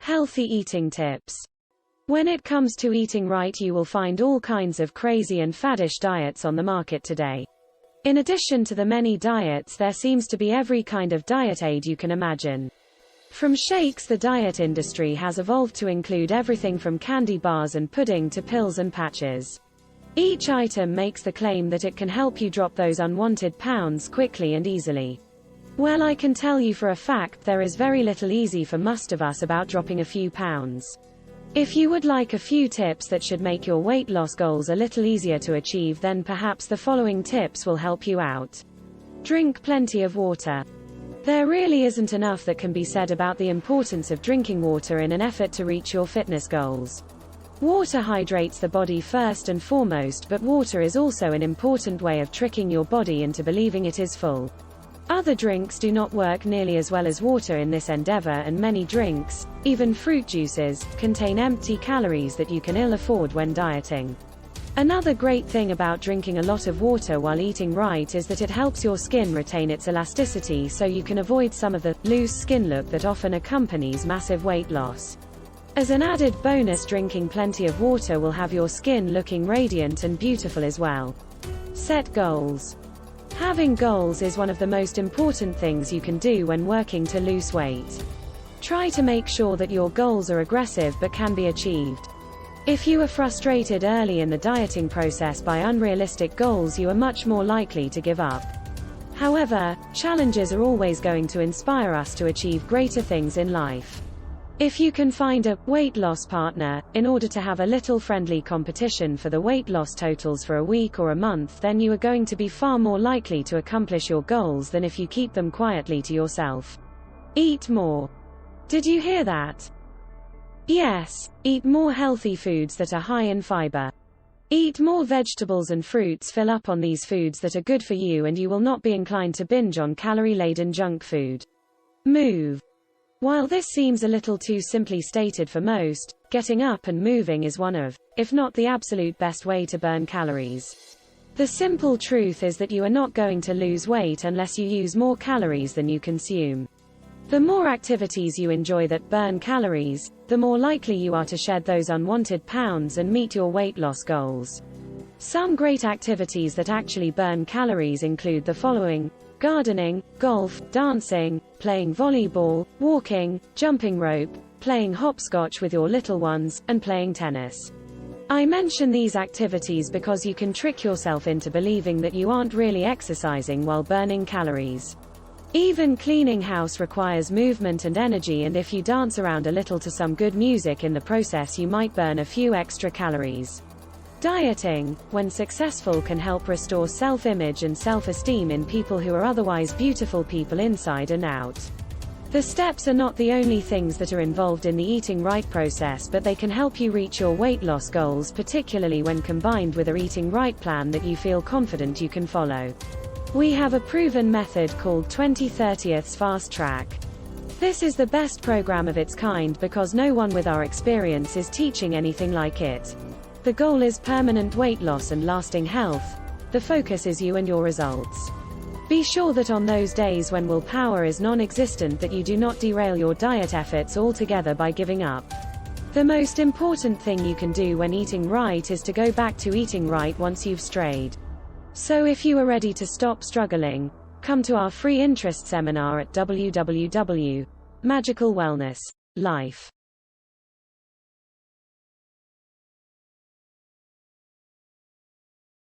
Healthy eating tips. When it comes to eating right, you will find all kinds of crazy and faddish diets on the market today. In addition to the many diets, there seems to be every kind of diet aid you can imagine. From shakes, the diet industry has evolved to include everything from candy bars and pudding to pills and patches. Each item makes the claim that it can help you drop those unwanted pounds quickly and easily. Well, I can tell you for a fact there is very little easy for most of us about dropping a few pounds. If you would like a few tips that should make your weight loss goals a little easier to achieve, then perhaps the following tips will help you out. Drink plenty of water. There really isn't enough that can be said about the importance of drinking water in an effort to reach your fitness goals. Water hydrates the body first and foremost, but water is also an important way of tricking your body into believing it is full. Other drinks do not work nearly as well as water in this endeavor, and many drinks, even fruit juices, contain empty calories that you can ill afford when dieting. Another great thing about drinking a lot of water while eating right is that it helps your skin retain its elasticity, so you can avoid some of the loose skin look that often accompanies massive weight loss. As an added bonus, drinking plenty of water will have your skin looking radiant and beautiful as well. Set goals. Having goals is one of the most important things you can do when working to lose weight. Try to make sure that your goals are aggressive but can be achieved. If you are frustrated early in the dieting process by unrealistic goals, you are much more likely to give up. However, challenges are always going to inspire us to achieve greater things in life. If you can find a weight loss partner, in order to have a little friendly competition for the weight loss totals for a week or a month, then you are going to be far more likely to accomplish your goals than if you keep them quietly to yourself. Eat more. Did you hear that? Yes, eat more healthy foods that are high in fiber. Eat more vegetables and fruits. Fill up on these foods that are good for you, and you will not be inclined to binge on calorie-laden junk food. Move. While this seems a little too simply stated for most, getting up and moving is one of, if not the absolute best way to burn calories. The simple truth is that you are not going to lose weight unless you use more calories than you consume. The more activities you enjoy that burn calories, the more likely you are to shed those unwanted pounds and meet your weight loss goals. Some great activities that actually burn calories include the following: gardening, golf, dancing, playing volleyball, walking, jumping rope, playing hopscotch with your little ones, and playing tennis. I mention these activities because you can trick yourself into believing that you aren't really exercising while burning calories. Even cleaning house requires movement and energy, and if you dance around a little to some good music in the process, you might burn a few extra calories. Dieting, when successful, can help restore self-image and self-esteem in people who are otherwise beautiful people inside and out. The steps are not the only things that are involved in the eating right process, but they can help you reach your weight loss goals, particularly when combined with a eating right plan that you feel confident you can follow. We have a proven method called 20/30's Fast Track. This is the best program of its kind because no one with our experience is teaching anything like it. The goal is permanent weight loss and lasting health. The focus is you and your results. Be sure that on those days when willpower is non-existent, that you do not derail your diet efforts altogether by giving up. The most important thing you can do when eating right is to go back to eating right once you've strayed. So if you are ready to stop struggling, come to our free interest seminar at www.magicalwellnesslife.com.